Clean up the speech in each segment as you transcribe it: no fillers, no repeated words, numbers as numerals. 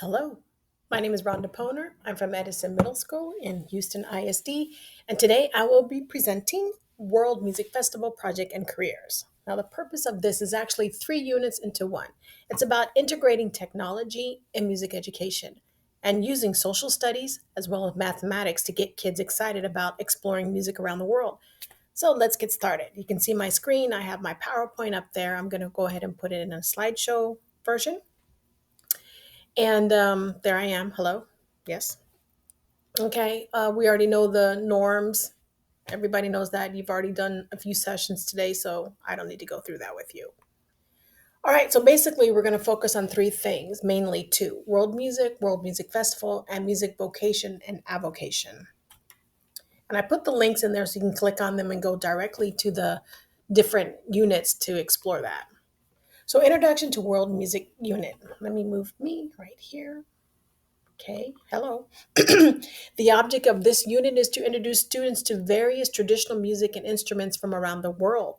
Hello, my name is Rhonda Poner. I'm from Edison Middle School in Houston ISD, and today I will be presenting World Music Festival Project and Careers. Now, the purpose of this is actually three units into one. It's about integrating technology and music education and using social studies as well as mathematics to get kids excited about exploring music around the world. So let's get started. You can see my screen. I have my PowerPoint up there. I'm going to go ahead and put it in a slideshow version. And there I am. Hello. Yes. Okay. We already know the norms. Everybody knows that. You've already done a few sessions today, so I don't need to go through that with you. All right. So basically, we're going to focus on three things, mainly two: World Music Festival, and music vocation and avocation. And I put the links in there so you can click on them and go directly to the different units to explore that. So, introduction to World Music Unit. Let me move me right here. Okay, hello. The object of this unit is to introduce students to various traditional music and instruments from around the world.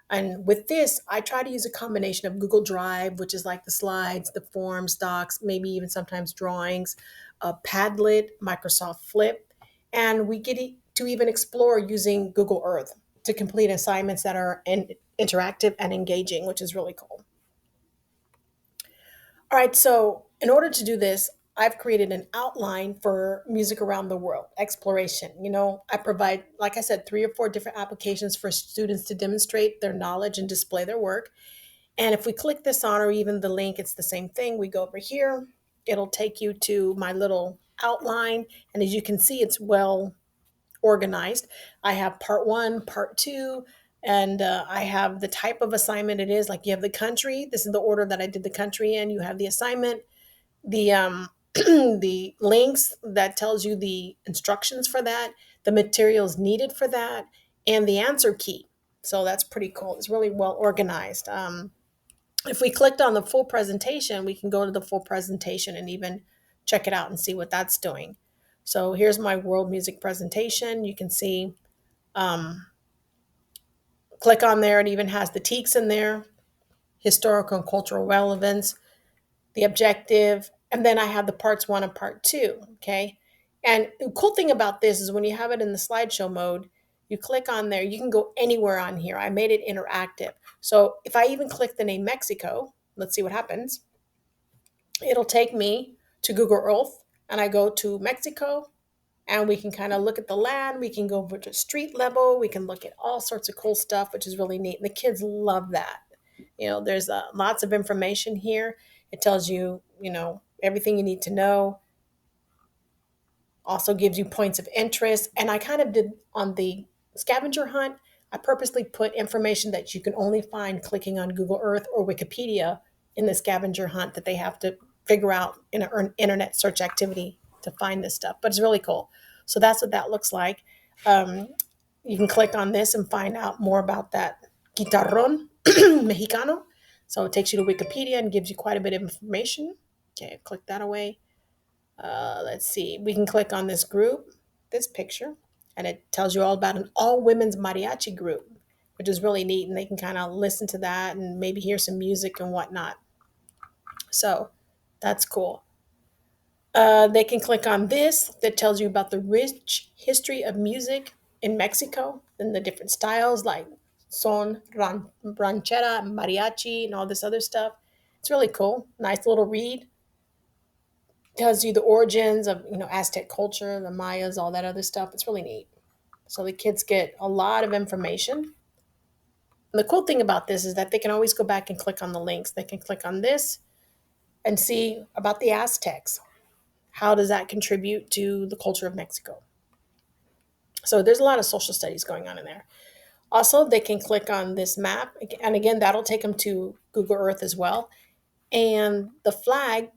And with this, I try to use a combination of Google Drive, which is like the slides, the forms, docs, maybe even sometimes drawings, Padlet, Microsoft Flip, and we get to even explore using Google Earth to complete assignments that are interactive and engaging, which is really cool. All right, so in order to do this, I've created an outline for music around the world exploration. I provide, like I said, three or four different applications for students to demonstrate their knowledge and display their work. And if we click this on, or even the link, it's the same thing. We go over here, it'll take you to my little outline. And as you can see, it's well organized. I have part one, part two, and I have the type of assignment it is. Like you have the country. This is the order that I did the country in. You have the assignment, the the links that tells you the instructions for that, the materials needed for that, and the answer key. So that's pretty cool. It's really well organized. If we clicked on the full presentation, we can go to the full presentation and even check it out and see what that's doing. So here's my world music presentation. You can see, um, click on there, it even has the teaks in there, historical and cultural relevance, the objective, and then I have the parts one and part two. Okay. And the cool thing about this is when you have it in the slideshow mode, you click on there, you can go anywhere on here. I made it interactive. So if I even click the name Mexico, let's see what happens. It'll take me to Google Earth and I go to Mexico and we can kind of look at the land. We can go over to street level. We can look at all sorts of cool stuff, which is really neat. And the kids love that. There's lots of information here. It tells you, everything you need to know. Also gives you points of interest. And I kind of did on the scavenger hunt, I purposely put information that you can only find clicking on Google Earth or Wikipedia in the scavenger hunt that they have to figure out in an internet search activity to find this stuff. But it's really cool. So that's what that looks like. Um, you can click on this and find out more about that guitarron mexicano. So it takes you to Wikipedia and gives you quite a bit of information. Okay, click that away. Let's see, we can click on this group, this picture, and it tells you all about an all women's mariachi group, which is really neat. And they can kind of listen to that and maybe hear some music and whatnot. So that's cool. They can click on this that tells you about the rich history of music in Mexico and the different styles like ranchera, mariachi, and all this other stuff. It's really cool. Nice little read. Tells you the origins of Aztec culture, the Mayas, all that other stuff. It's really neat. So the kids get a lot of information. And the cool thing about this is that they can always go back and click on the links. They can click on this and see about the Aztecs. How does that contribute to the culture of Mexico? So there's a lot of social studies going on in there. Also, they can click on this map, and again, that'll take them to Google Earth as well. And the flag,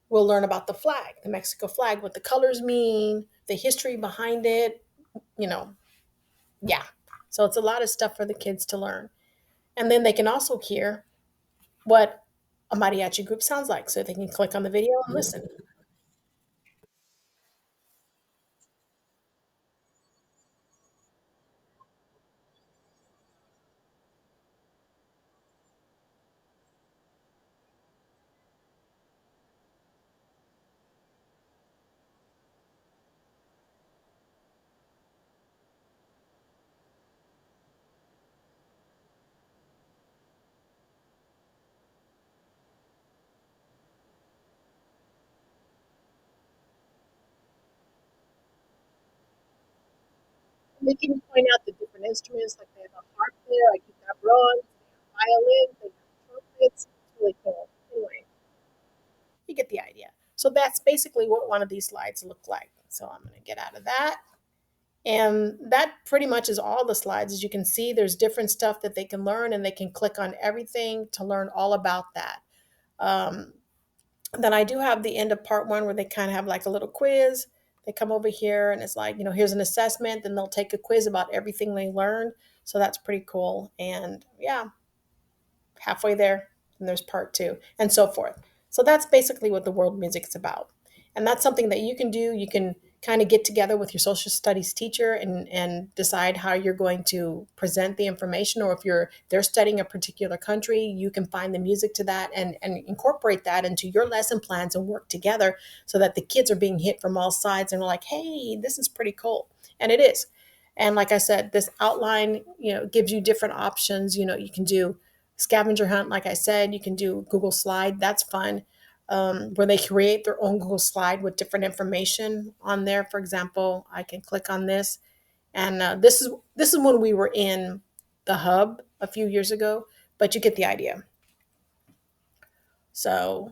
we'll learn about the flag, the Mexico flag, what the colors mean, the history behind it, you know, yeah. So it's a lot of stuff for the kids to learn. And then they can also hear what a mariachi group sounds like. So they can click on the video and listen. they can point out the different instruments, like they have a harp there, like you've got bronze, violin, they have trumpets. It's really cool. Anyway, you get the idea. So that's basically what one of these slides look like. So I'm going to get out of that. And that pretty much is all the slides. As you can see, there's different stuff that they can learn, and they can click on everything to learn all about that. Um, then I do have the end of part one where they kind of have like a little quiz. They come over here and it's like, here's an assessment. Then they'll take a quiz about everything they learned. So that's pretty cool. And yeah, halfway there, and there's part two, and so forth. So that's basically what the world music is about. And that's something that you can do. You can kind of get together with your social studies teacher and decide how you're going to present the information, or if they're studying a particular country, you can find the music to that and incorporate that into your lesson plans and work together so that the kids are being hit from all sides and are like, hey, this is pretty cool. And it is. And like I said, this outline, gives you different options. You can do scavenger hunt, like I said. You can do Google Slide. That's fun. Where they create their own Google Slide with different information on there. For example, I can click on this, and this is when we were in the hub a few years ago, but you get the idea. So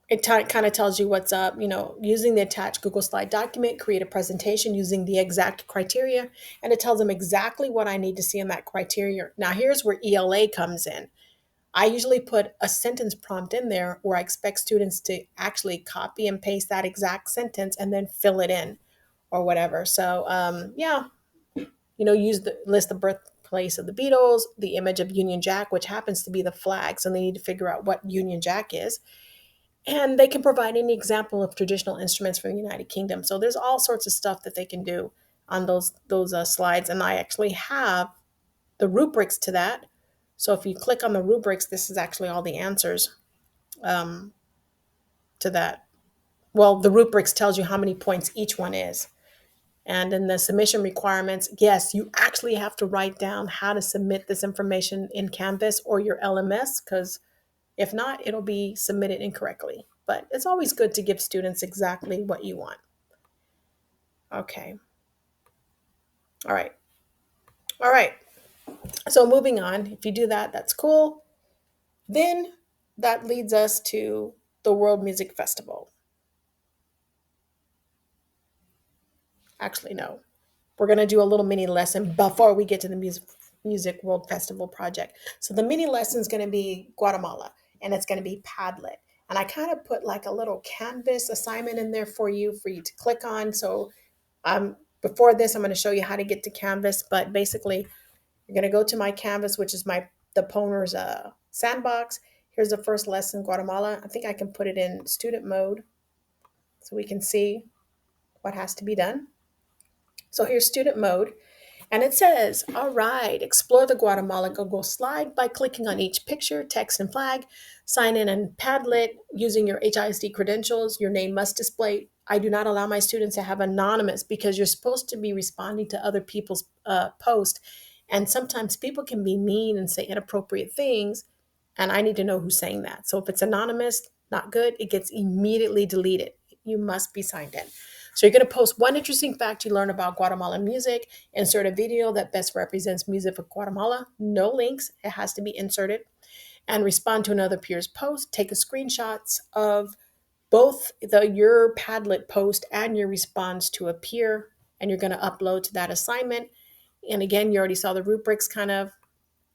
it kind of tells you what's up. Using the attached Google Slide document, create a presentation using the exact criteria, and it tells them exactly what I need to see in that criteria. Now, here's where ELA comes in. I usually put a sentence prompt in there where I expect students to actually copy and paste that exact sentence and then fill it in or whatever. So, yeah, use the list the birthplace of the Beatles, the image of Union Jack, which happens to be the flag. So they need to figure out what Union Jack is. And they can provide any example of traditional instruments from the United Kingdom. So there's all sorts of stuff that they can do on those slides. And I actually have the rubrics to that. So if you click on the rubrics, this is actually all the answers um, to that. Well, the rubrics tells you how many points each one is. And in the submission requirements, yes, you actually have to write down how to submit this information in Canvas or your LMS, because if not, it'll be submitted incorrectly. But it's always good to give students exactly what you want. Okay. All right. All right. So moving on, if you do that, that's cool. Then that leads us to the World Music Festival. Actually, no. We're going to do a little mini lesson before we get to the Music World Festival project. So the mini lesson is going to be Guatemala, and it's going to be Padlet. And I kind of put like a little Canvas assignment in there for you to click on. So before this, I'm going to show you how to get to Canvas. But basically, you're going to go to my Canvas, which is the Poner's sandbox. Here's the first lesson, Guatemala. I think I can put it in student mode so we can see what has to be done. So here's student mode. And it says, all right, explore the Guatemala Google Slide by clicking on each picture, text, and flag. Sign in Padlet using your HISD credentials. Your name must display. I do not allow my students to have anonymous because you're supposed to be responding to other people's posts. And sometimes people can be mean and say inappropriate things. And I need to know who's saying that. So if it's anonymous, not good, it gets immediately deleted. You must be signed in. So you're going to post one interesting fact you learn about Guatemalan music, insert a video that best represents music of Guatemala, no links, it has to be inserted, and respond to another peer's post. Take a screenshots of both your Padlet post and your response to a peer, and you're going to upload to that assignment. And again, you already saw the rubrics kind of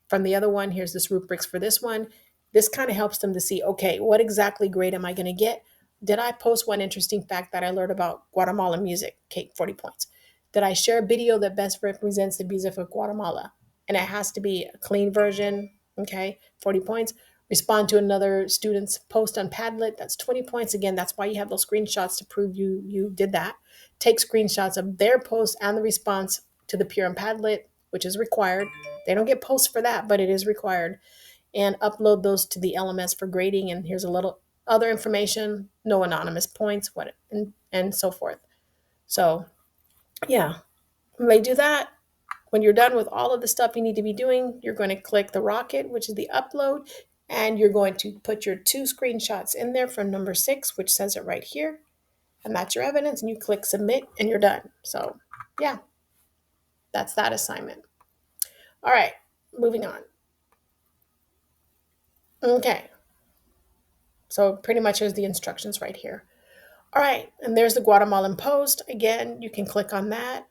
from the other one. Here's this rubrics for this one. This kind of helps them to see, okay, what exactly grade am I going to get? Did I post one interesting fact that I learned about Guatemalan music? Okay, 40 points. Did I share a video that best represents the music of Guatemala? And it has to be a clean version. Okay, 40 points. Respond to another student's post on Padlet. That's 20 points. Again, that's why you have those screenshots to prove you did that. Take screenshots of their post and the response to the peer on Padlet, which is required. They don't get posts for that, but it is required. And upload those to the LMS for grading. And here's a little other information, no anonymous points, and so forth. So yeah, when they do that, when you're done with all of the stuff you need to be doing, you're going to click the rocket, which is the upload, and you're going to put your two screenshots in there from number 6, which says it right here. And that's your evidence. And you click submit and you're done. So yeah, That's that assignment. All right, moving on. Okay, so pretty much here's the instructions right here. All right, and there's the Guatemalan Post. Again, you can click on that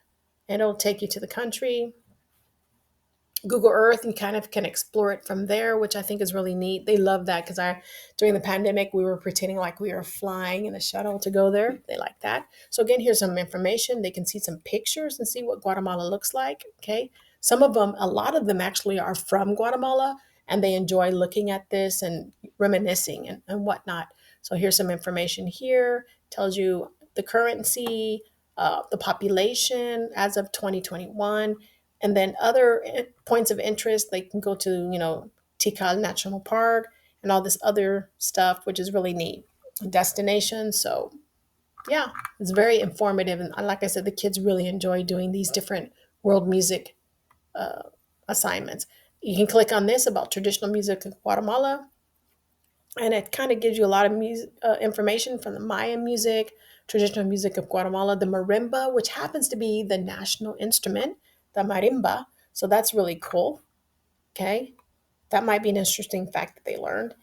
and it'll take you to the country. Google Earth and kind of can explore it from there, which I think is really neat. They love that because I during the pandemic we were pretending like we were flying in a shuttle to go there. They like that. So again, here's some information. They can see some pictures and see what Guatemala looks like. Okay. Some of them, a lot of them actually are from Guatemala and they enjoy looking at this and reminiscing and whatnot. So here's some information here. Tells you the currency, the population as of 2021, and then other points of interest, they can go to, Tikal National Park and all this other stuff, which is really neat. Destination. So, yeah, it's very informative. And like I said, the kids really enjoy doing these different world music uh, assignments. You can click on this about traditional music in Guatemala, and it kind of gives you a lot of music information from the Mayan music, traditional music of Guatemala, the marimba, which happens to be the national instrument, the marimba. So that's really cool. Okay, that might be an interesting fact that they learned.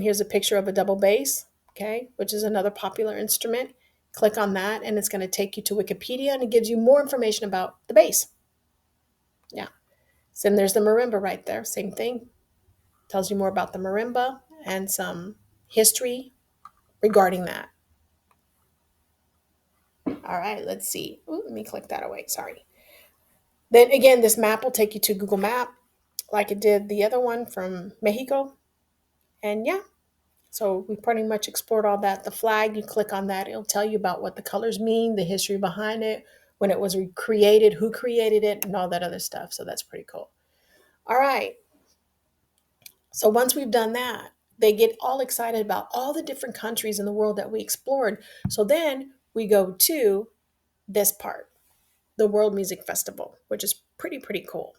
Here's a picture of a double bass. Okay, which is another popular instrument. Click on that, and it's going to take you to Wikipedia, and it gives you more information about the bass. Yeah. So then there's the marimba right there. Same thing. Tells you more about the marimba and some history regarding that. All right, let's see. Ooh, let me click that away. Sorry. Then again, this map will take you to Google Map, like it did the other one from Mexico. And yeah, so we pretty much explored all that. The flag, you click on that, it'll tell you about what the colors mean, the history behind it, when it was created, who created it, and all that other stuff. So that's pretty cool. All right. So once we've done that, they get all excited about all the different countries in the world that we explored. So then we go to this part, the World Music Festival, which is pretty cool.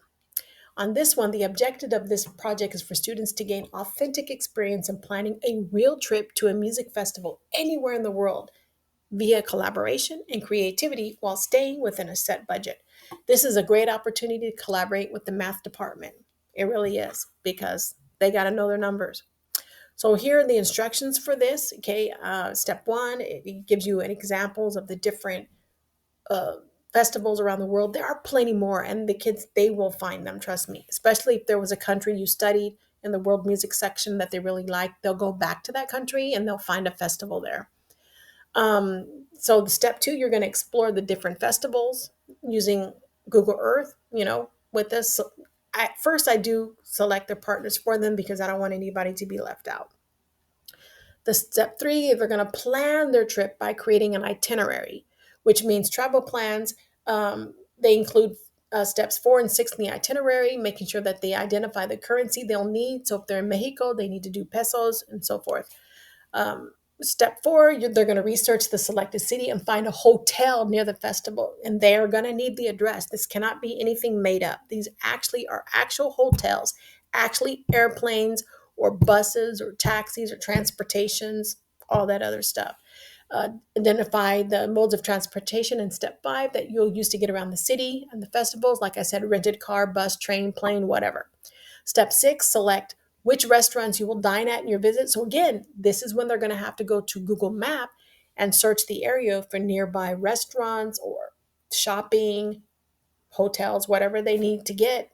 On this one, the objective of this project is for students to gain authentic experience in planning a real trip to a music festival anywhere in the world via collaboration and creativity while staying within a set budget. This is a great opportunity to collaborate with the math department. It really is because they got to know their numbers. So here are the instructions for this. Okay, step one, it gives you an examples of the different uh, festivals around the world. There are plenty more, and the kids, they will find them, trust me. Especially if there was a country you studied in the world music section that they really like, they'll go back to that country and they'll find a festival there. So step two, you're going to explore the different festivals using Google Earth. With this, at first I do select the partners for them because I don't want anybody to be left out. The step three, they're going to plan their trip by creating an itinerary, which means travel plans. They include steps 4 and 6 in the itinerary, making sure that they identify the currency they'll need. So if they're in Mexico, they need to do pesos and so forth. Step four, they're going to research the selected city and find a hotel near the festival. And they are going to need the address. This cannot be anything made up. These actually are actual hotels, actually airplanes or buses or taxis or transportations, all that other stuff. Identify the modes of transportation in step five that you'll use to get around the city and the festivals. Like I said, rented car, bus, train, plane, whatever. Step six, select which restaurants you will dine at in your visit. So again, this is when they're going to have to go to Google Map and search the area for nearby restaurants or shopping, hotels, whatever they need to get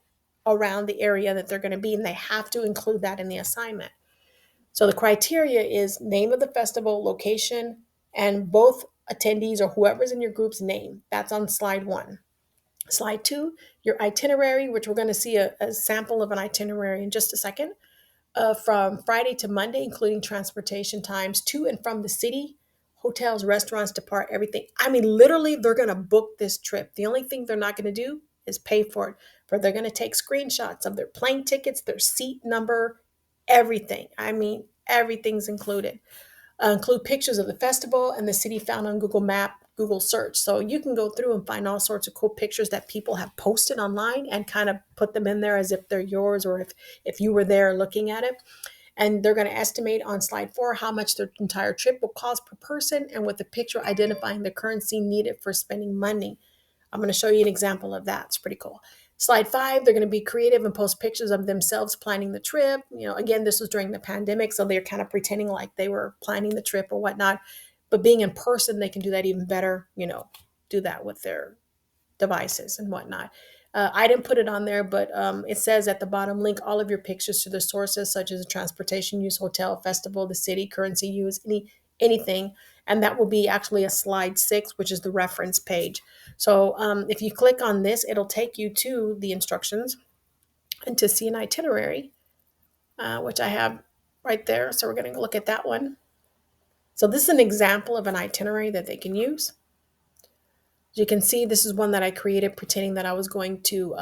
around the area that they're going to be. And they have to include that in the assignment. So the criteria is name of the festival, location, and both attendees or whoever's in your group's name. That's on slide one. Slide two, your itinerary, which we're going to see a sample of an itinerary in just a second, from Friday to Monday, including transportation times to and from the city, hotels, restaurants, depart, everything. I mean, literally, they're going to book this trip. The only thing they're not going to do is pay for it. But they're going to take screenshots of their plane tickets, their seat number, everything. I mean, everything's included. Include pictures of the festival and the city found on Google Map, Google search. So you can go through and find all sorts of cool pictures that people have posted online and kind of put them in there as if they're yours or if you were there looking at it. And they're going to estimate on slide four how much their entire trip will cost per person and with the picture identifying the currency needed for spending money. I'm going to show you an example of that. It's pretty cool. Slide 5, they're going to be creative and post pictures of themselves planning the trip. Again, this was during the pandemic, so they're kind of pretending like they were planning the trip or whatnot. But being in person, they can do that even better, do that with their devices and whatnot. I didn't put it on there, but it says at the bottom, link all of your pictures to the sources such as the transportation use, hotel, festival, the city, currency use, anything, and that will be actually a slide 6, which is the reference page. So if you click on this, it'll take you to the instructions and to see an itinerary, which I have right there. So we're going to look at that one. So this is an example of an itinerary that they can use. As you can see, this is one that I created pretending that I was going to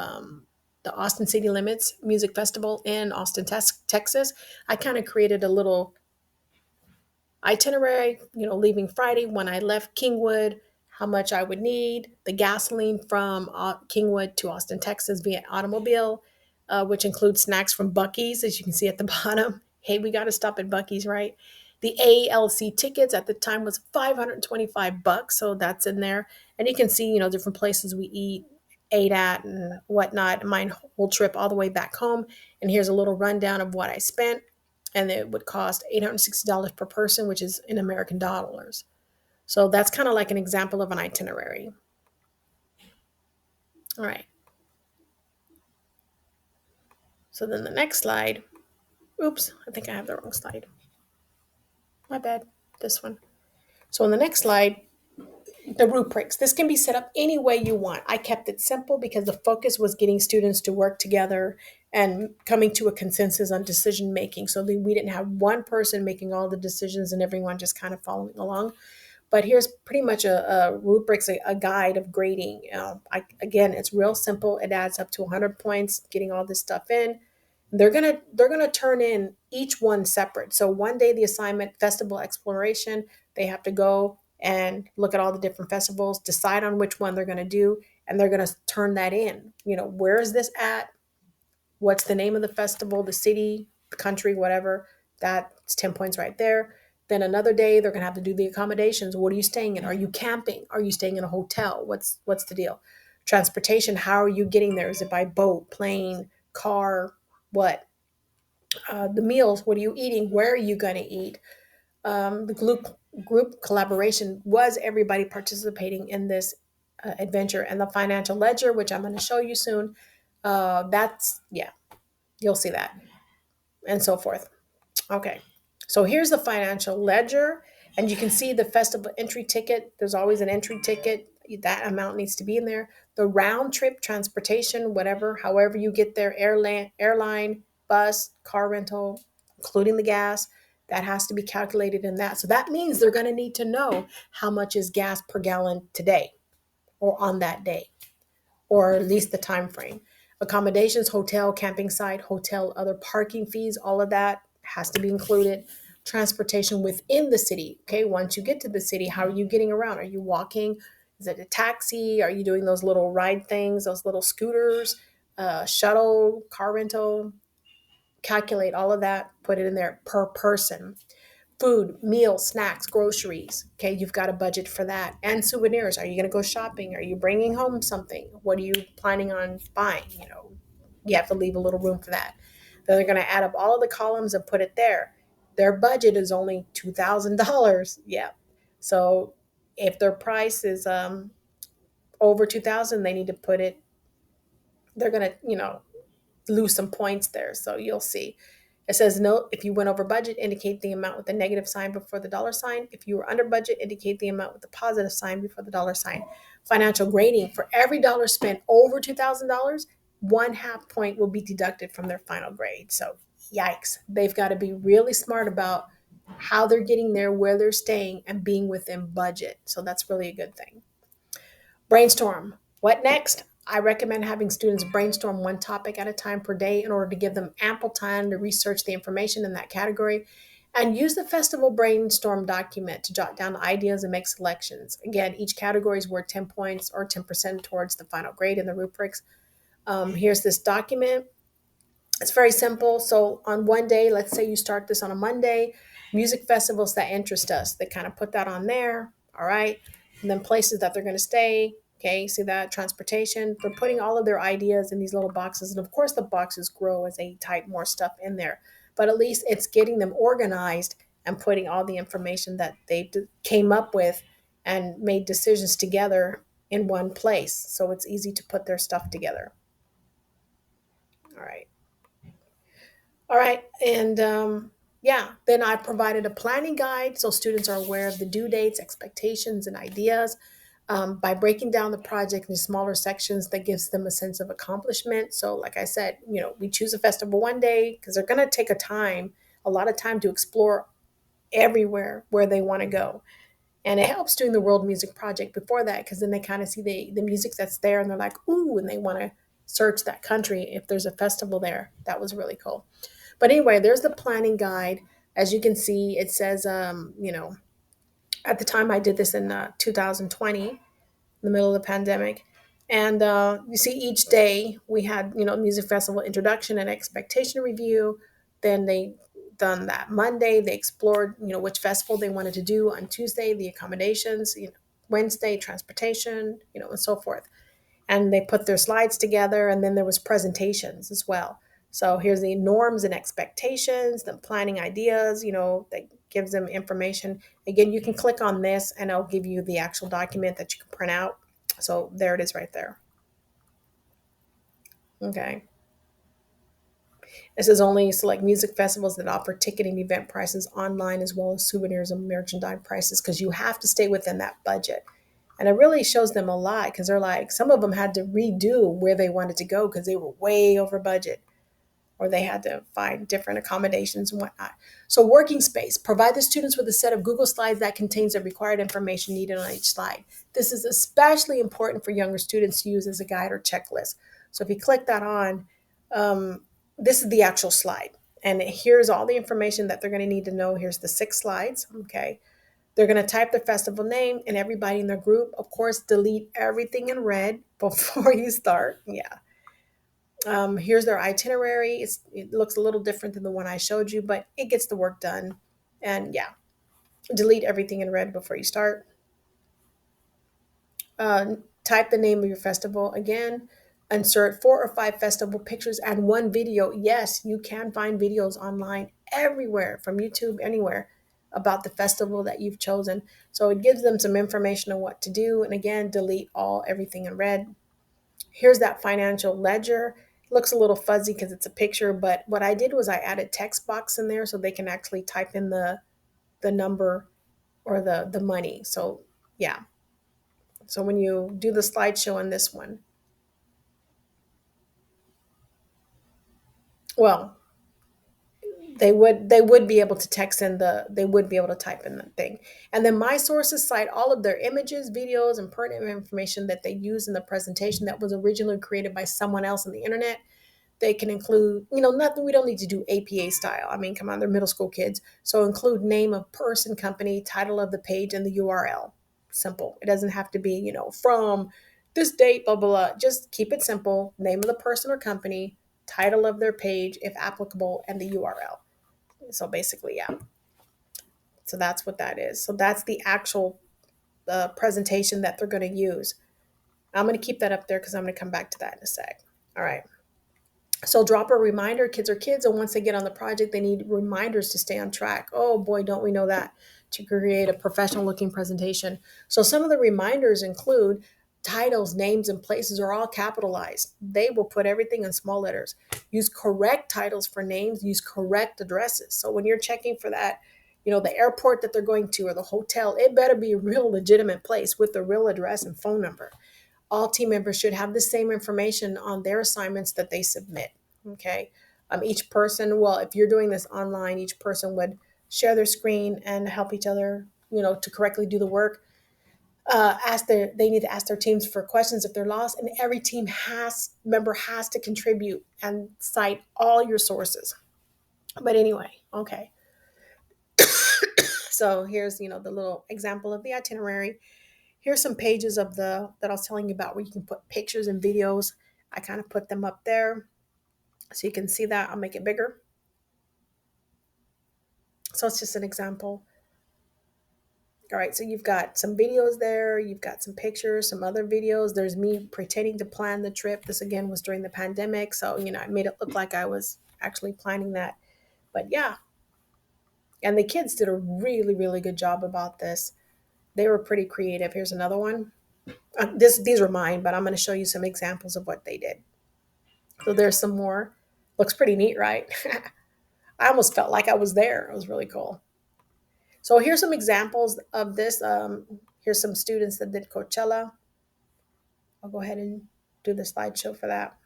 the Austin City Limits Music Festival in Austin, Texas. I kind of created a little itinerary, leaving Friday when I left Kingwood, how much I would need, the gasoline from Kingwood to Austin, Texas via automobile, which includes snacks from Buc-ee's, as you can see at the bottom. Hey, we got to stop at Buc-ee's, right? The ALC tickets at the time was $525, so that's in there. And you can see, different places we ate at and whatnot. My whole trip all the way back home. And here's a little rundown of what I spent, and it would cost $860 per person, which is in American dollars. So that's kind of like an example of an itinerary. All right. So then the next slide, oops, I think I have the wrong slide. My bad, this one. So on the next slide, the rubrics. This can be set up any way you want. I kept it simple because the focus was getting students to work together and coming to a consensus on decision making, so that we didn't have one person making all the decisions and everyone just kind of following along. But here's pretty much a rubrics, a guide of grading. Again, it's real simple. It adds up to 100 points, getting all this stuff in. They're gonna turn in each one separate. So one day the assignment, festival exploration, they have to go and look at all the different festivals, decide on which one they're gonna do, and they're gonna turn that in. Where is this at? What's the name of the festival, the city, the country, whatever. That's 10 points right there. Then another day they're gonna have to do the accommodations. What are you staying in? Are you camping? Are you staying in a hotel? What's the deal? Transportation, how are you getting there? Is it by boat, plane, car, what? The meals, what are you eating? Where are you gonna eat? The group collaboration, was everybody participating in this adventure? And the financial ledger, which I'm going to show you soon, that's, yeah, you'll see that, and so forth. Okay, so here's the financial ledger, and you can see the festival entry ticket. There's always an entry ticket. That amount needs to be in there. The round trip transportation, whatever, however you get there, airline, bus, car rental, including the gas, that has to be calculated in that. So that means they're going to need to know how much is gas per gallon today or on that day, or at least the time frame. Accommodations, hotel, camping site, hotel, other parking fees, all of that has to be included. Transportation within the city. Okay, once you get to the city, how are you getting around? Are you walking? Is it a taxi? Are you doing those little ride things, those little scooters, shuttle, car rental? Calculate all of that, put it in there per person. Food, meals, snacks, groceries. Okay, you've got a budget for that. And souvenirs. Are you going to go shopping? Are you bringing home something? What are you planning on buying? You have to leave a little room for that. Then they're going to add up all of the columns and put it there. Their budget is only $2,000. Yeah. So if their price is over 2,000, they need to put it. They're going to, lose some points there. So you'll see. It says note, if you went over budget, indicate the amount with the negative sign before the dollar sign. If you were under budget, indicate the amount with the positive sign before the dollar sign. Financial grading, for every dollar spent over $2,000, 1/2 point will be deducted from their final grade. So yikes, they've got to be really smart about how they're getting there, where they're staying, and being within budget. So that's really a good thing. Brainstorm. What next? I recommend having students brainstorm one topic at a time per day in order to give them ample time to research the information in that category, and use the festival brainstorm document to jot down ideas and make selections. Again, each category is worth 10 points or 10% towards the final grade in the rubrics. Here's this document. It's very simple. So on one day, let's say you start this on a Monday, music festivals that interest us, they kind of put that on there. All right. And then places that they're going to stay. Okay, see that? Transportation. They're putting all of their ideas in these little boxes. And of course, the boxes grow as they type more stuff in there. But at least it's getting them organized and putting all the information that they came up with and made decisions together in one place. So it's easy to put their stuff together. All right. All right. And yeah, then I provided a planning guide so students are aware of the due dates, expectations, and ideas. By breaking down the project into smaller sections, that gives them a sense of accomplishment. So, like I said, we choose a festival one day because they're going to take a lot of time to explore everywhere where they want to go. And it helps doing the World Music Project before that because then they kind of see the music that's there and they're like, ooh, and they want to search that country if there's a festival there. That was really cool. But anyway, there's the planning guide. As you can see, it says, at the time I did this in 2020, in the middle of the pandemic. And you see, each day we had, music festival introduction and expectation review. Then they done that Monday. They explored, which festival they wanted to do on Tuesday, the accommodations, Wednesday, transportation, and so forth, and they put their slides together, and then there was presentations as well. So here's the norms and expectations, the planning ideas, that gives them information. Again, you can click on this and it'll give you the actual document that you can print out. So there it is right there. Okay. This is only select music festivals that offer ticketing event prices online as well as souvenirs and merchandise prices because you have to stay within that budget. And it really shows them a lot because they're like, some of them had to redo where they wanted to go because they were way over budget or they had to find different accommodations and whatnot. So, working space, provide the students with a set of Google Slides that contains the required information needed on each slide. This is especially important for younger students to use as a guide or checklist. So, if you click that on, um, this is the actual slide. And here's all the information that they're going to need to know. Here's the 6 slides. Okay. They're going to type the festival name and everybody in their group. Of course, delete everything in red before you start. Yeah. Here's their itinerary. It looks a little different than the one I showed you, but it gets the work done. And yeah, delete everything in red before you start. Uh, Type the name of your festival again. Insert 4 or 5 festival pictures and one video. Yes, you can find videos online everywhere from YouTube, anywhere about the festival that you've chosen. So it gives them some information on what to do. And again, delete everything in red. Here's that financial ledger. It looks a little fuzzy because it's a picture, but what I did was I added text box in there so they can actually type in the number or the money. So yeah. So when you do the slideshow on this one, well, they would be able to text in they would be able to type in the thing. And then my sources cite all of their images, videos, and pertinent information that they use in the presentation that was originally created by someone else on the internet. They can include, nothing, we don't need to do APA style. I mean, come on, they're middle school kids. So include name of person, company, title of the page, and the URL. Simple. It doesn't have to be, from this date, blah, blah, blah. Just keep it simple. Name of the person or company, title of their page, if applicable, and the URL. So basically, yeah. So that's what that is. So that's the actual presentation that they're going to use. I'm going to keep that up there because I'm going to come back to that in a sec. All right. So drop a reminder. Kids are kids, and once they get on the project, they need reminders to stay on track. Oh boy, don't we know that, to create a professional looking presentation. So some of the reminders include titles, names, and places are all capitalized. They will put everything in small letters. Use correct titles for names, use correct addresses. So when you're checking for that, the airport that they're going to or the hotel, it better be a real legitimate place with the real address and phone number. All team members should have the same information on their assignments that they submit. Okay. Each person, well, if you're doing this online, each person would share their screen and help each other, to correctly do the work. They need to ask their teams for questions if they're lost, and every member has to contribute and cite all your sources. But anyway, okay. So here's, the little example of the itinerary. Here's some pages of the that I was telling you about where you can put pictures and videos. I kind of put them up there so you can see that. I'll make it bigger. So it's just an example. All right, so you've got some videos there, you've got some pictures, some other videos. There's me pretending to plan the trip. This again was during the pandemic, so I made it look like I was actually planning that. But yeah, and the kids did a really, really good job about this. They were pretty creative. Here's another one. These are mine, but I'm going to show you some examples of what they did. So there's some more. Looks pretty neat, right? I almost felt like I was there. It was really cool. So here's some examples of this. Here's some students that did Coachella. I'll go ahead and do the slideshow for that.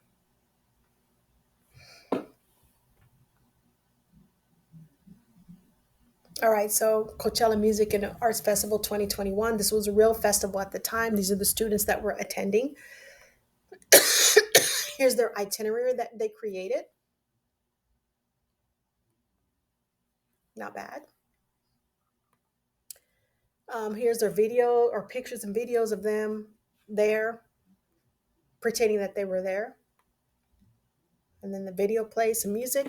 All right, so Coachella Music and Arts Festival 2021. This was a real festival at the time. These are the students that were attending. Here's their itinerary that they created. Not bad. Here's their video or pictures and videos of them there, pretending that they were there. And then the video plays some music.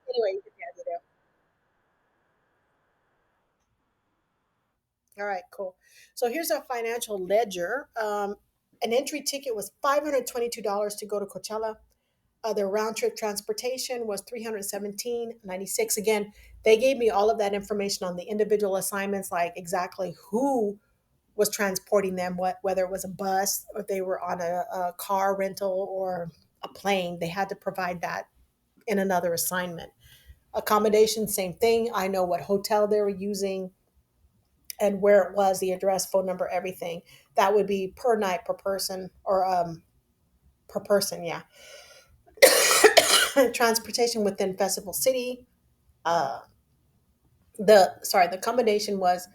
Anyway, you get the idea. All right, cool. So here's our financial ledger. An entry ticket was $522 to go to Coachella. Their round trip transportation was 317.96. Again, they gave me all of that information on the individual assignments, like exactly who was transporting them, whether it was a bus or they were on a car rental or a plane. They had to provide that in another assignment. Accommodation, same thing. I know what hotel they were using and where it was, the address, phone number, everything. That would be per night, per person, or per person, yeah. Transportation within Festival City. Uh, the combination was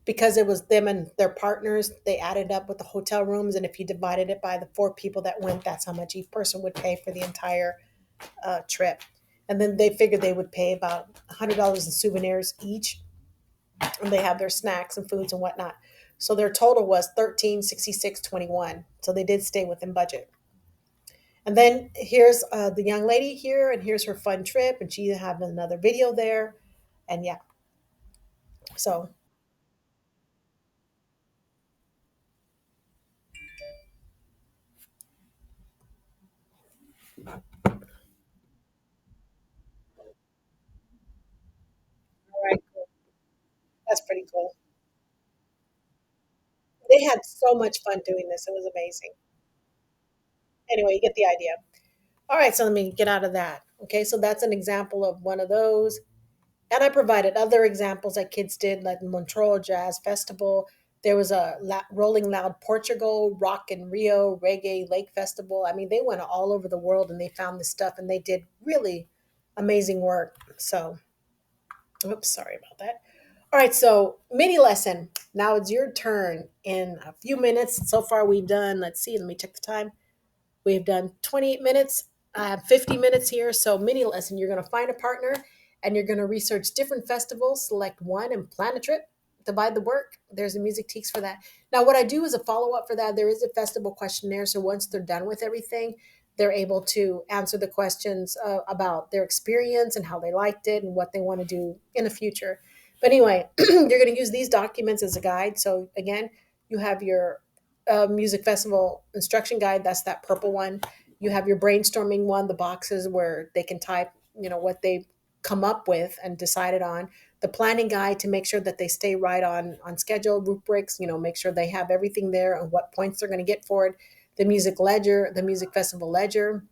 because it was them and their partners. They added up with the hotel rooms, and if you divided it by the four people that went, that's how much each person would pay for the entire trip. And then they figured they would pay about $100 in souvenirs each, and they have their snacks and foods and whatnot. So their total was 1366.21. So they did stay within budget. And then here's the young lady here, and here's her fun trip, and she have another video there, and yeah. So all right, cool. That's pretty cool. They had so much fun doing this. It was amazing. Anyway, you get the idea. All right, so let me get out of that. Okay, so that's an example of one of those. And I provided other examples that kids did, like Montreal Jazz Festival. There was a Rolling Loud Portugal, Rock in Rio, Reggae Lake Festival. I mean, they went all over the world and they found this stuff and they did really amazing work. So, oops, sorry about that. All right, so mini lesson. Now it's your turn in a few minutes. So far, we've done, let's see, let me check the time. We've done 28 minutes. I have 50 minutes here. So, mini lesson, you're going to find a partner and you're going to research different festivals, select one, and plan a trip. Divide the work. There's a music teaks for that. Now, what I do is a follow up for that. There is a festival questionnaire. So, once they're done with everything, they're able to answer the questions about their experience and how they liked it and what they want to do in the future. But anyway, you're going to use these documents as a guide. So, again, you have your music festival instruction guide. That's that purple one. You have your brainstorming one, the boxes where they can type, what they come up with and decided on. The planning guide to make sure that they stay right on schedule, rubrics, make sure they have everything there and what points they're going to get for it. The music ledger, the music festival ledger.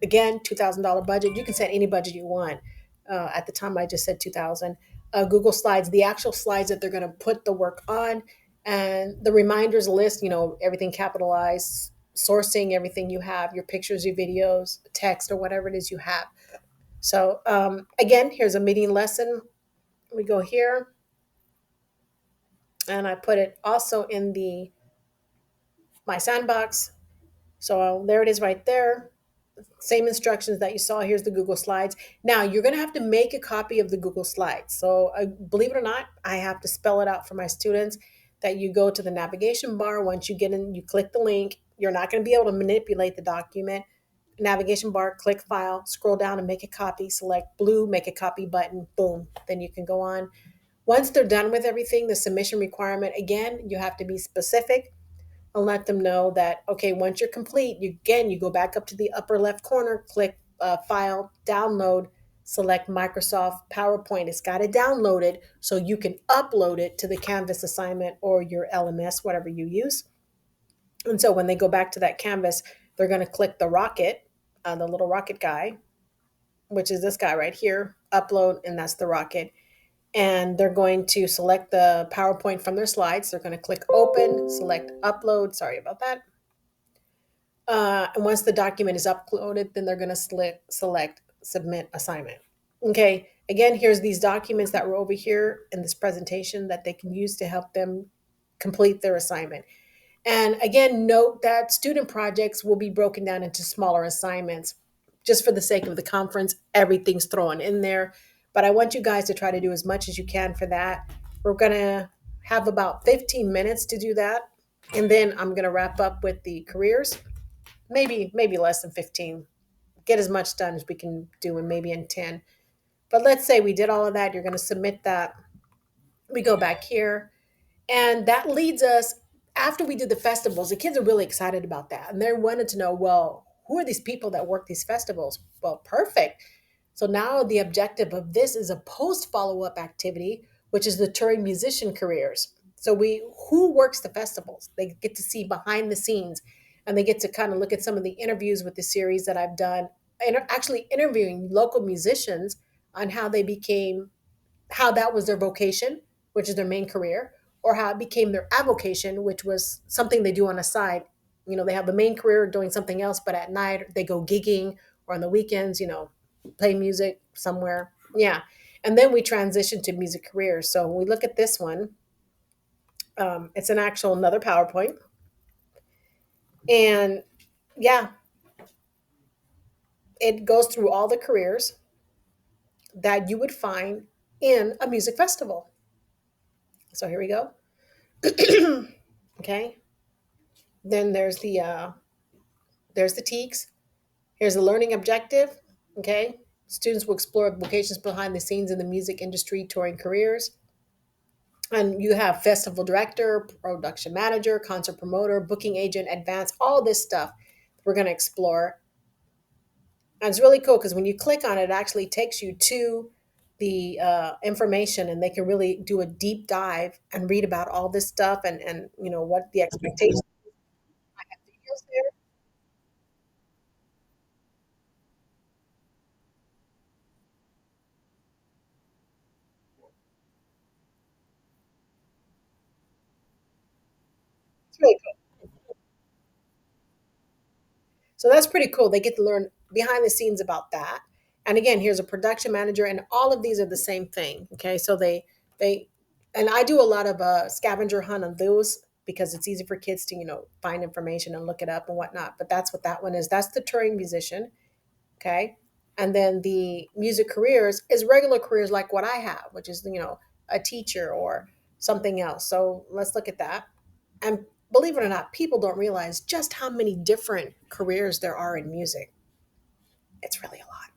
Again, $2,000 budget. You can set any budget you want. At the time, I just said 2,000. Google Slides, the actual slides that they're going to put the work on, and the reminders list. Everything capitalized, sourcing everything you have, your pictures, your videos, text, or whatever it is you have. So again, here's a meeting lesson. We go here, and I put it also in the my sandbox. So there it is right there. Same instructions that you saw. Here's the Google Slides. Now you're going to have to make a copy of the Google Slides. So believe it or not, I have to spell it out for my students that you go to the navigation bar. Once you get in, you click the link, You're not going to be able to manipulate the document. Navigation bar, click file, scroll down and make a copy, select blue, make a copy button, boom. Then you can go on. Once they're done with everything, the submission requirement, again, you have to be specific and let them know that, okay, once you're complete, you go back up to the upper left corner, click file, download, select Microsoft PowerPoint. It's got to download it so you can upload it to the Canvas assignment or your LMS, whatever you use. And so when they go back to that Canvas, they're going to click the rocket, the little rocket guy, which is this guy right here, upload, and that's the rocket. And they're going to select the PowerPoint from their slides. They're going to click open, select upload. Sorry about that. And once the document is uploaded, then they're going to select submit assignment. Okay, again, here's these documents that were over here in this presentation that they can use to help them complete their assignment. And again, note that student projects will be broken down into smaller assignments. Just for the sake of the conference, everything's thrown in there. But I want you guys to try to do as much as you can for that. We're going to have about 15 minutes to do that. And then I'm going to wrap up with the careers, maybe less than 15. Get as much done as we can do and maybe in 10. But let's say we did all of that. You're going to submit that. We go back here. And that leads us, after we did the festivals, the kids are really excited about that. And they wanted to know, well, who are these people that work these festivals? Well, perfect. So now the objective of this is a post follow-up activity, which is the touring musician careers. So who works the festivals? They get to see behind the scenes and they get to kind of look at some of the interviews with the series that I've done, and actually interviewing local musicians on how that was their vocation, which is their main career, or how it became their avocation, which was something they do on the side. They have the main career doing something else, but at night they go gigging or on the weekends, play music somewhere. Yeah. And then we transition to music careers. So when we look at this one, it's an actual another PowerPoint. And yeah, it goes through all the careers that you would find in a music festival. So here we go. Okay. Then there's the TEKS. Here's the learning objective. Okay. Students will explore vocations behind the scenes in the music industry, touring careers. And you have festival director, production manager, concert promoter, booking agent, advance, all this stuff we're going to explore. And it's really cool because when you click on it, it actually takes you to the information, and they can really do a deep dive and read about all this stuff and what the expectations. I have videos there. It's really cool. So that's pretty cool. They get to learn behind the scenes about that. And again, here's a production manager, and all of these are the same thing. Okay, so they and I do a lot of scavenger hunt on those because it's easy for kids to find information and look it up and whatnot. But that's what that one is. That's the touring musician. Okay, and then the music careers is regular careers like what I have, which is a teacher or something else. So let's look at that. And believe it or not, people don't realize just how many different careers there are in music. It's really a lot.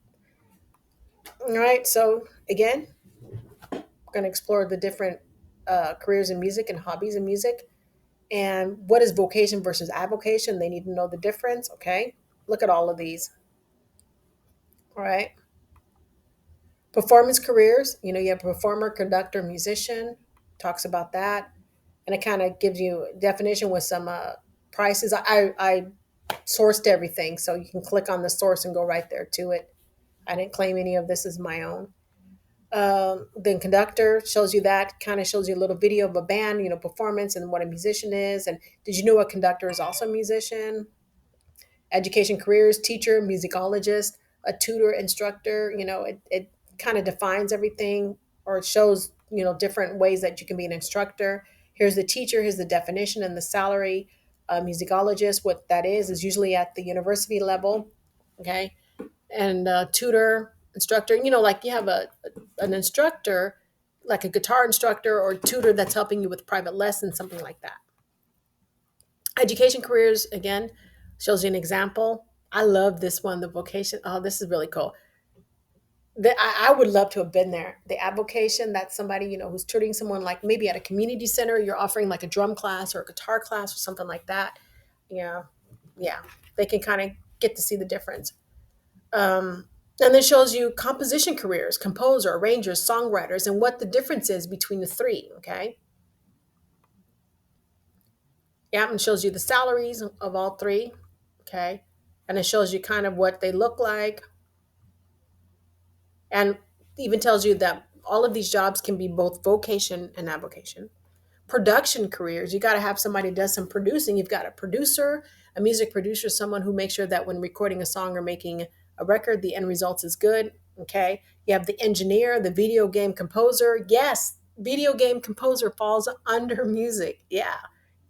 All right. So, again, we're going to explore the different careers in music and hobbies in music. And what is vocation versus avocation? They need to know the difference. Okay. Look at all of these. All right. Performance careers, you have performer, conductor, musician, talks about that. And it kind of gives you a definition with some prices. I sourced everything, so you can click on the source and go right there to it. I didn't claim any of this as my own. Then conductor shows you that, kind of shows you a little video of a band, performance and what a musician is. And did you know a conductor is also a musician? Education careers, teacher, musicologist, a tutor, instructor. It kind of defines everything, or it shows different ways that you can be an instructor. Here's the teacher, here's the definition and the salary. Musicologist, what that is usually at the university level. Okay. And tutor, instructor, like you have an instructor, like a guitar instructor or tutor that's helping you with private lessons, something like that. Education careers, again, shows you an example. I love this one, the vocation. Oh, this is really cool. I would love to have been there. The avocation, that's somebody, who's tutoring someone, like maybe at a community center, you're offering like a drum class or a guitar class or something like that. Yeah. Yeah. They can kind of get to see the difference. Um, and then shows you composition careers, composer, arrangers, songwriters, and what the difference is between the three. Okay. Yeah. And shows you the salaries of all three. Okay. And it shows you kind of what they look like, and even tells you that all of these jobs can be both vocation and avocation. Production careers, you got to have somebody who does some producing. You've got a producer, a music producer, someone who makes sure that when recording a song or making a record, the end result is good. Okay. You have the engineer, the video game composer. Yes, video game composer falls under music. Yeah.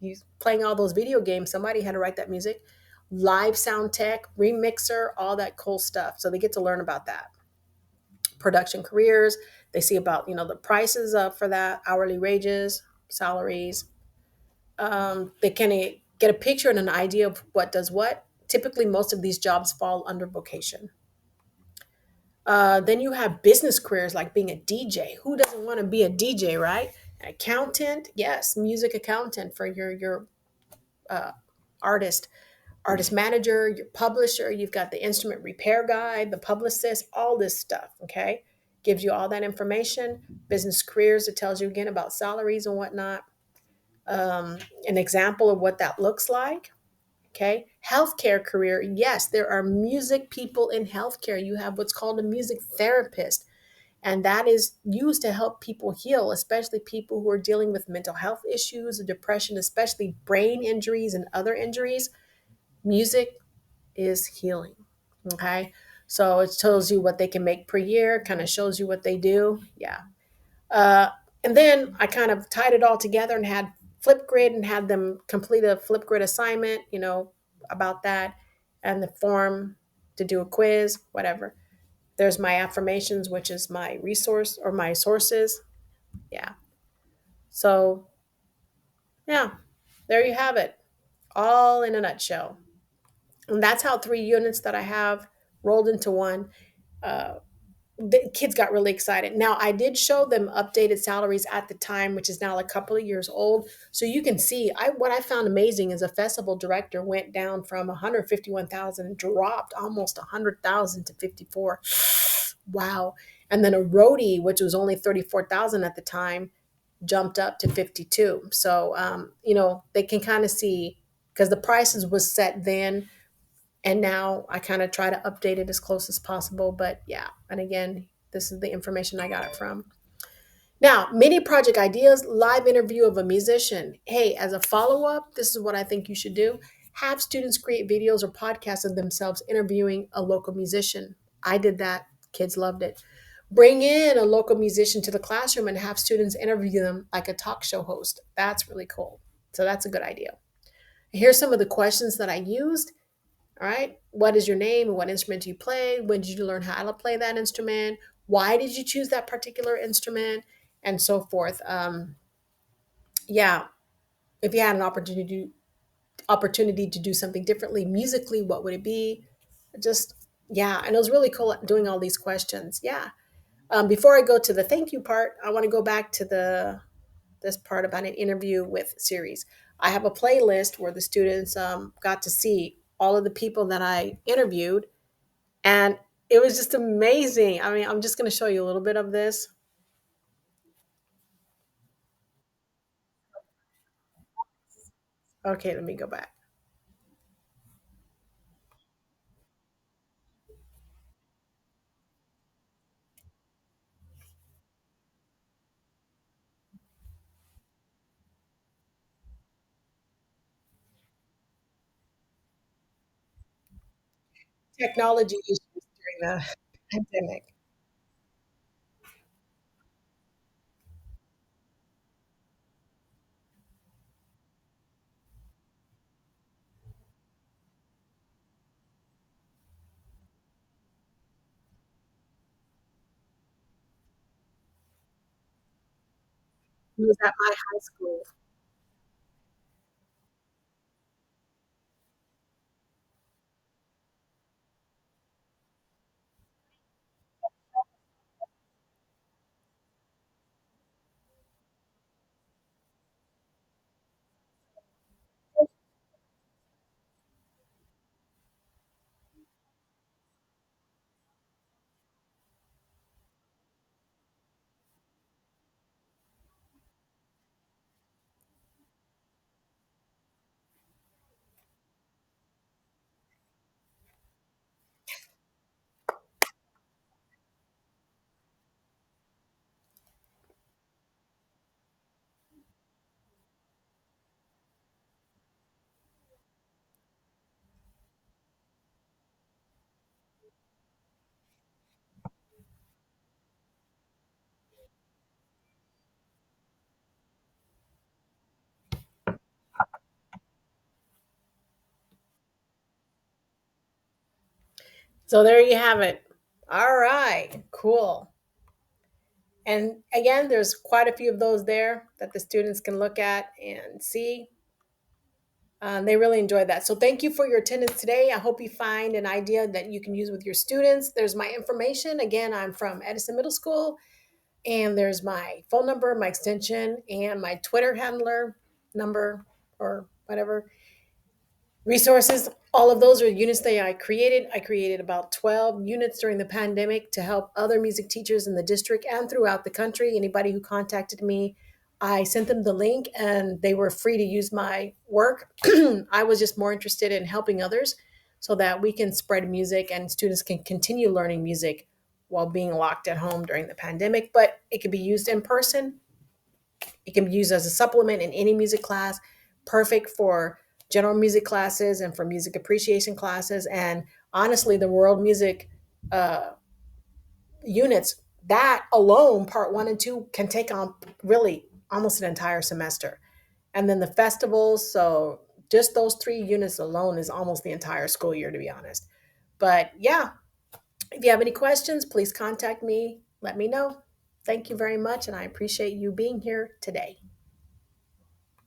You playing all those video games, somebody had to write that music. Live sound tech, remixer, all that cool stuff. So they get to learn about that. Production careers, they see about, the prices for that, hourly wages, salaries. They can get a picture and an idea of what does what. Typically, most of these jobs fall under vocation. Then you have business careers like being a DJ. Who doesn't want to be a DJ, right? An accountant, yes, music accountant for your uh, artist, artist manager, your publisher. You've got the instrument repair guy, the publicist, all this stuff. Okay, gives you all that information. Business careers, it tells you again about salaries and whatnot. An example of what that looks like. Okay. Healthcare career. Yes, there are music people in healthcare. You have what's called a music therapist, and that is used to help people heal, especially people who are dealing with mental health issues, depression, especially brain injuries and other injuries. Music is healing. Okay. So it tells you what they can make per year, kind of shows you what they do. Yeah. Uh, and then I kind of tied it all together and had Flipgrid and had them complete a Flipgrid assignment, about that, and the form to do a quiz, whatever. There's my affirmations, which is my resource or my sources. Yeah. So, yeah, there you have it, all in a nutshell. And that's how 3 units that I have rolled into one. Uh, the kids got really excited. Now, I did show them updated salaries at the time, which is now a couple of years old. So you can see, what I found amazing is a festival director went down from 151,000 and dropped almost 100,000 to 54. Wow. And then a roadie, which was only 34,000 at the time, jumped up to 52. So, they can kind of see, because the prices was set then, and now I kind of try to update it as close as possible. But yeah, and again, this is the information I got it from. Now, mini project ideas, live interview of a musician. Hey, as a follow up, this is what I think you should do. Have students create videos or podcasts of themselves interviewing a local musician. I did that. Kids loved it. Bring in a local musician to the classroom and have students interview them like a talk show host. That's really cool. So that's a good idea. Here's some of the questions that I used. All right. What is your name? What instrument do you play? When did you learn how to play that instrument? Why did you choose that particular instrument? And so forth. Yeah. If you had an opportunity to do something differently musically, what would it be? Just yeah. And it was really cool doing all these questions. Yeah. Before I go to the thank you part, I want to go back to the this part about an interview with series. I have a playlist where the students got to see all of the people that I interviewed, and it was just amazing. I mean, I'm just going to show you a little bit of this. Okay, let me go back. Technology issues during the pandemic. It was at my high school. So there you have it. All right, cool. And again, there's quite a few of those there that the students can look at and see. They really enjoyed that. So thank you for your attendance today. I hope you find an idea that you can use with your students. There's my information. Again, I'm from Edison Middle School, and there's my phone number, my extension, and my Twitter handler number or whatever. Resources, all of those are units that I created. I created about 12 units during the pandemic to help other music teachers in the district and throughout the country. Anybody who contacted me, I sent them the link and they were free to use my work. I was just more interested in helping others so that we can spread music and students can continue learning music while being locked at home during the pandemic. But it can be used in person, it can be used as a supplement in any music class, perfect for general music classes and for music appreciation classes. And honestly, the world music uh, units, that alone, part one and two, can take on really almost an entire semester. And then the festivals, so just those three units alone is almost the entire school year, to be honest. But yeah, if you have any questions, please contact me. Let me know. Thank you very much, and I appreciate you being here today.